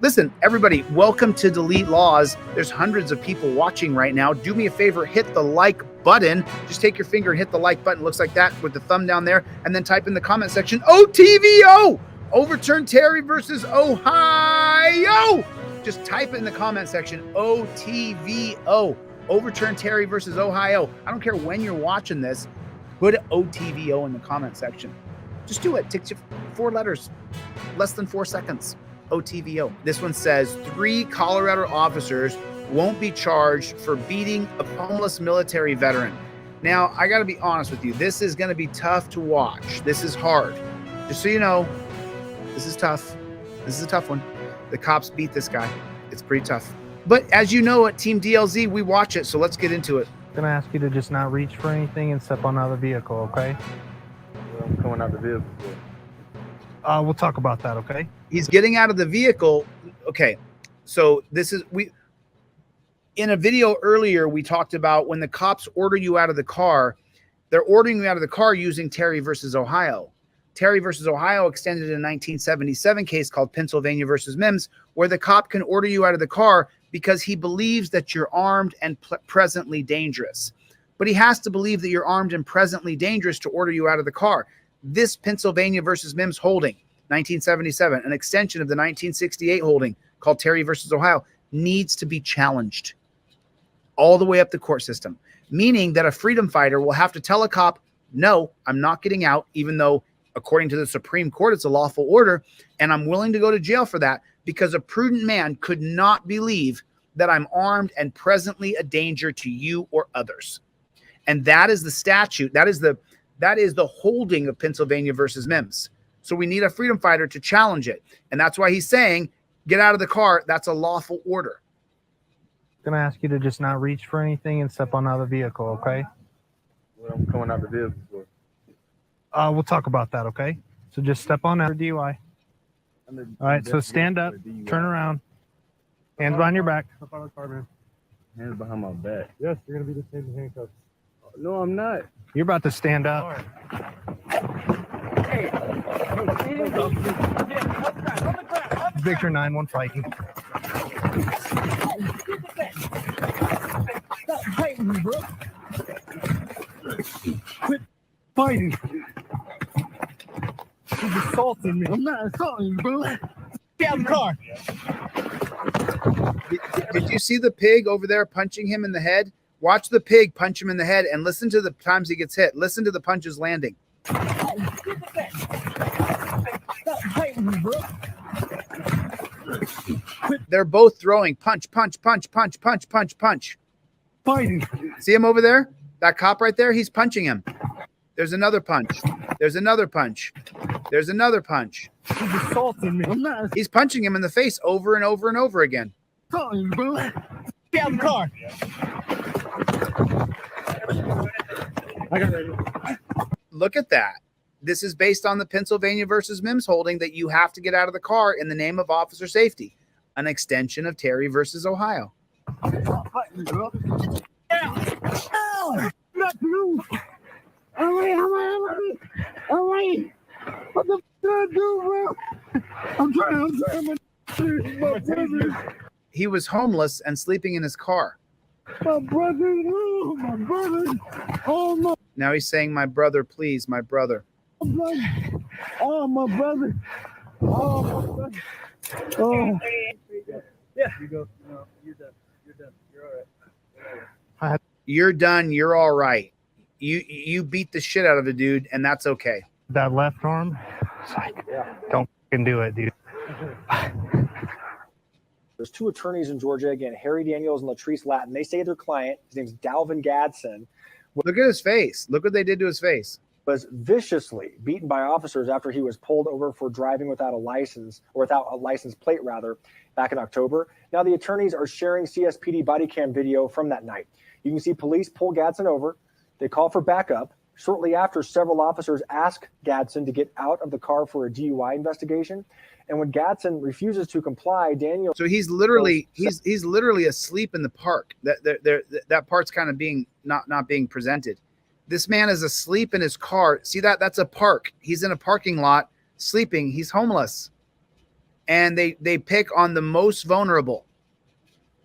Listen, everybody, welcome to Delete Lawz. There's hundreds of people watching right now. Do me a favor, hit the like button. Just take your finger and hit the like button. It looks like that with the thumb down there. And then type in the comment section, OTVO! Overturn Terry versus Ohio! Just type it in the comment section, OTVO. Overturn Terry versus Ohio. I don't care when you're watching this. Put OTVO in the comment section. Just do it. It takes you 4 letters, less than 4 seconds. OTVO. This one says 3 Colorado officers won't be charged for beating a homeless military veteran. Now, I got to be honest with you. This is going to be tough to watch. This is hard. Just so you know, this is tough. This is a tough one. The cops beat this guy. It's pretty tough. But as you know, at Team DLZ, we watch it. So let's get into it. I'm going to ask you to just not reach for anything and step on out of the vehicle, okay? Well, I'm coming out the vehicle. We'll talk about that, okay? He's getting out of the vehicle. Okay, so this is in a video earlier, we talked about when the cops order you out of the car, they're ordering you out of the car using Terry versus Ohio. Terry versus Ohio extended a 1977 case called Pennsylvania versus Mims, where the cop can order you out of the car because he believes that you're armed and presently dangerous. But he has to believe that you're armed and presently dangerous to order you out of the car. This Pennsylvania versus Mims holding, 1977, an extension of the 1968 holding called Terry versus Ohio, needs to be challenged all the way up the court system, meaning that a freedom fighter will have to tell a cop, no, I'm not getting out, even though according to the Supreme Court, it's a lawful order, and I'm willing to go to jail for that because a prudent man could not believe that I'm armed and presently a danger to you or others. And that is the statute. That is the holding of Pennsylvania versus Mims. So we need a freedom fighter to challenge it. And that's why he's saying, get out of the car. That's a lawful order. I'm going to ask you to just not reach for anything and step on out of the vehicle, okay? Well, I'm coming out the vehicle. We'll talk about that, okay? So just step on out of DUI. All right, so stand up, turn around, hands behind your back. Hands behind my back. Yes, you're going to be the same in handcuffs. No, I'm not. You're about to stand up. Victor 9-1 fighting. Stop fighting me, bro. Quit fighting. He's assaulting me. I'm not assaulting you, bro. Get out of the car. Did you see the pig over there punching him in the head? Watch the pig punch him in the head and listen to the times he gets hit. Listen to the punches landing. Stop fighting me, bro. They're both throwing punch, punch, punch, punch, punch, punch, punch. Fighting. See him over there? That cop right there? He's punching him. There's another punch. There's another punch. There's another punch. He's assaulting me. I'm not He's punching him in the face over and over and over again. assaulting you, bro. Get out of the car. I got it. Look at that. This is based on the Pennsylvania versus Mims holding that you have to get out of the car in the name of officer safety, an extension of Terry versus Ohio. Stop fighting me, bro. Ow! Not move. All right. What the f*** did I do, bro? I'm trying. My brother. He was homeless and sleeping in his car. My brother. Oh, my brother. Oh, my Now he's saying, my brother, please, my brother. brother. Oh, my brother. Oh, my brother. Oh. Yeah. You go. No, you're done. You're done. You're all right. You're done. You're all right. You beat the shit out of the dude, and that's okay. That left arm, it's like, don't fucking do it, dude. There's 2 attorneys in Georgia, again, Harry Daniels and Latrice Lattin. They say their client, his name's Dalvin Gadson, Look at his face. Look what they did to his face. was viciously beaten by officers after he was pulled over for driving without a license, or without a license plate, rather, back in October. Now the attorneys are sharing CSPD body cam video from that night. You can see police pull Gadson over. They call for backup. Shortly after, several officers ask Gadson to get out of the car for a DUI investigation. And when Gadson refuses to comply, Daniel. So he's literally asleep in the park. That part's kind of being not being presented. This man is asleep in his car. See that? That's a park. He's in a parking lot sleeping. He's homeless. and they pick on the most vulnerable,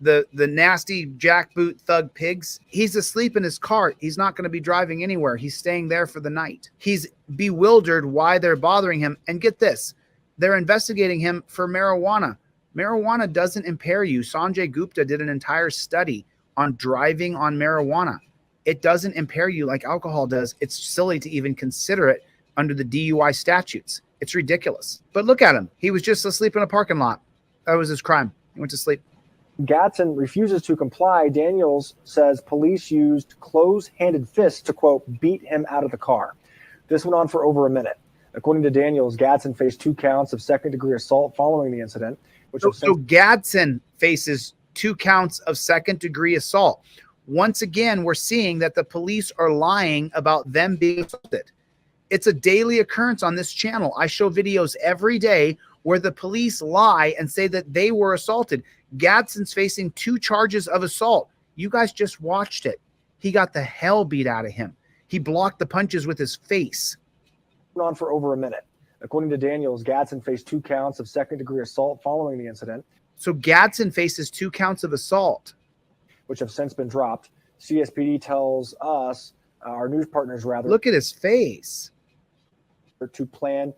the nasty jackboot thug pigs. He's asleep in his cart. He's not going to be driving anywhere. He's staying there for the night. He's bewildered why they're bothering him. And get this, they're investigating him for marijuana. Marijuana doesn't impair you. Sanjay Gupta did an entire study on driving on marijuana. It doesn't impair you like alcohol does. It's silly to even consider it under the DUI statutes. It's ridiculous. But look at him. He was just asleep in a parking lot. That was his crime. He went to sleep. Gadson refuses to comply. Daniels says police used close-handed fists to, quote, beat him out of the car. This went on for over a minute. According to Daniels, Gadson faced 2 counts of second-degree assault following the incident. So Gadson faces 2 counts of second-degree assault. Once again, we're seeing that the police are lying about them being assaulted. It's a daily occurrence on this channel. I show videos every day where the police lie and say that they were assaulted. Gadson's facing 2 charges of assault. You guys just watched it. He got the hell beat out of him. He blocked the punches with his face. On for over a minute. According to Daniels, Gadson faced 2 counts of second-degree assault following the incident. So Gadson faces 2 counts of assault, which have since been dropped. CSPD tells us, our news partners rather, look at his face. To plan,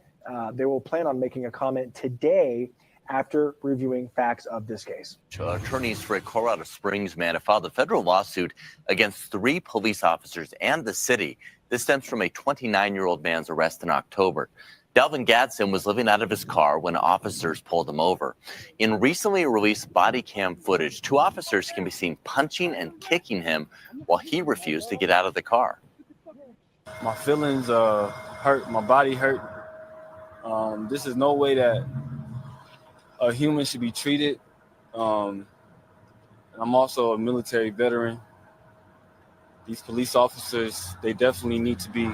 they will plan on making a comment today after reviewing facts of this case. Attorneys for a Colorado Springs man have filed a federal lawsuit against 3 police officers and the city. This stems from a 29-year-old man's arrest in October. Delvin Gadson was living out of his car when officers pulled him over. In recently released body cam footage, 2 officers can be seen punching and kicking him while he refused to get out of the car. My feelings hurt. My body hurt. This is no way that a human should be treated. I'm also a military veteran. These police officers, they definitely need to be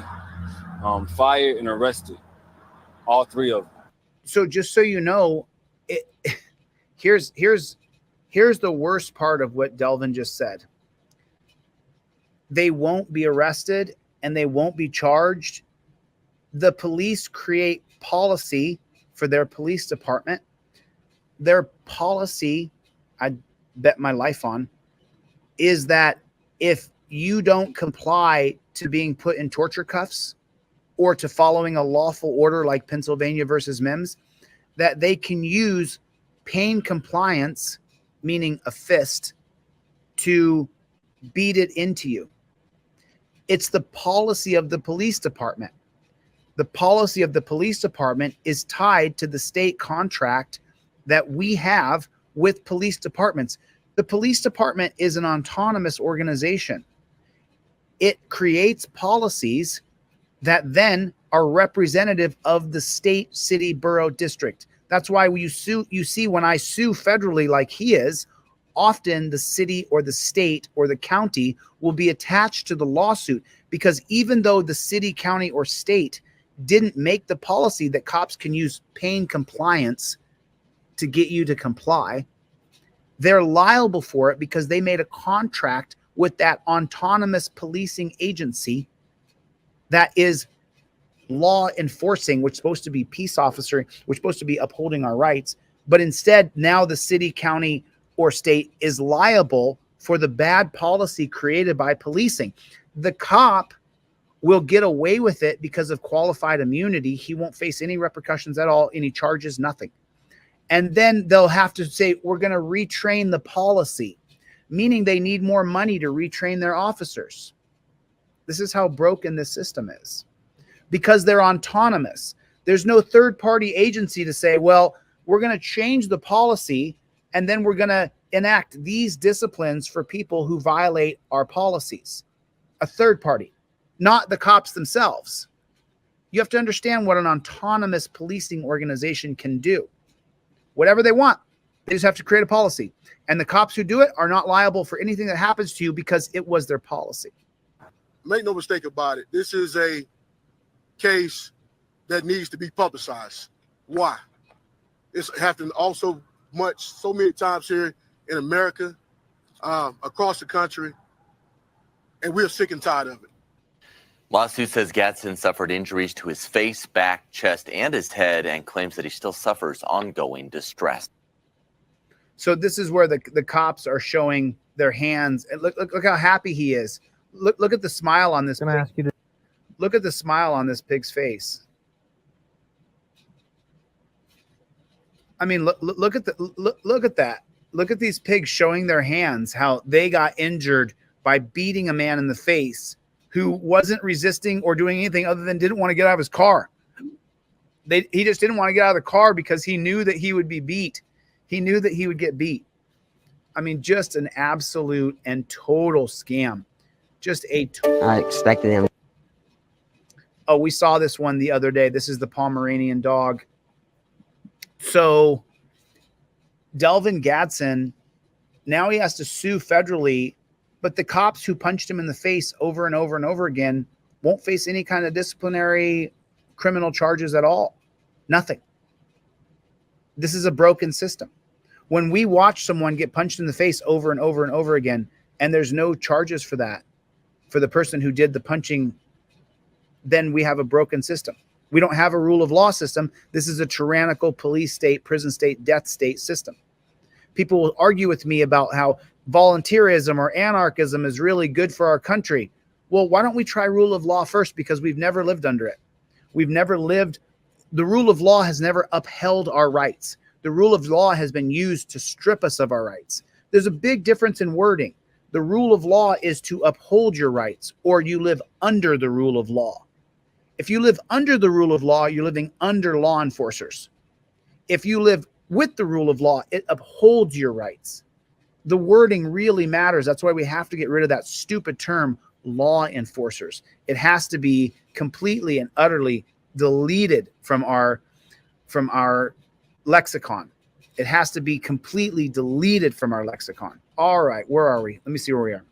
fired and arrested. All 3 of them. So just so you know, here's the worst part of what Delvin just said. They won't be arrested and they won't be charged. The police create policy for their police department. Their policy, I bet my life on, is that if you don't comply to being put in torture cuffs or to following a lawful order like Pennsylvania versus Mims, that they can use pain compliance, meaning a fist, to beat it into you. It's the policy of the police department. The policy of the police department is tied to the state contract that we have with police departments. The police department is an autonomous organization. It creates policies that then are representative of the state, city, borough, district. That's why you see when I sue federally like he is, often the city or the state or the county will be attached to the lawsuit, because even though the city, county, or state didn't make the policy that cops can use pain compliance to get you to comply, they're liable for it because they made a contract with that autonomous policing agency that is law enforcing, which is supposed to be peace officer, which is supposed to be upholding our rights. But instead, now the city, county, or state is liable for the bad policy created by policing. The cop will get away with it because of qualified immunity. He won't face any repercussions at all, any charges, nothing. And then they'll have to say, we're going to retrain the policy, meaning they need more money to retrain their officers. This is how broken this system is, because they're autonomous. There's no third-party agency to say, well, we're going to change the policy and then we're going to enact these disciplines for people who violate our policies. A third party, not the cops themselves. You have to understand what an autonomous policing organization can do. Whatever they want, they just have to create a policy. And the cops who do it are not liable for anything that happens to you because it was their policy. Make no mistake about it. This is a case that needs to be publicized. Why? It's happened so many times here in America, across the country, and we're sick and tired of it. Lawsuit says Gadson suffered injuries to his face, back, chest, and his head, and claims that he still suffers ongoing distress. So this is where the cops are showing their hands. And look how happy he is. Look at the smile on this. Can I ask you to Look at the smile on this pig's face. I mean, look at that. Look at these pigs showing their hands, how they got injured by beating a man in the face who wasn't resisting or doing anything other than didn't want to get out of his car. He just didn't want to get out of the car because he knew that he would be beat. He knew that he would get beat. I mean, just an absolute and total scam. Just I expected him. Oh, we saw this one the other day. This is the Pomeranian dog. So Delvin Gadson, now he has to sue federally, but the cops who punched him in the face over and over and over again won't face any kind of disciplinary criminal charges at all. Nothing. This is a broken system. When we watch someone get punched in the face over and over and over again, and there's no charges for that, for the person who did the punching, then we have a broken system. We don't have a rule of law system. This is a tyrannical police state, prison state, death state system. People will argue with me about how volunteerism or anarchism is really good for our country. Well, why don't we try rule of law first? Because we've never lived under it. We've never lived. The rule of law has never upheld our rights. The rule of law has been used to strip us of our rights. There's a big difference in wording. The rule of law is to uphold your rights, or you live under the rule of law. If you live under the rule of law, you're living under law enforcers. If you live with the rule of law, it upholds your rights. The wording really matters. That's why we have to get rid of that stupid term, law enforcers. It has to be completely and utterly deleted from our lexicon. It has to be completely deleted from our lexicon. All right, where are we? Let me see where we are.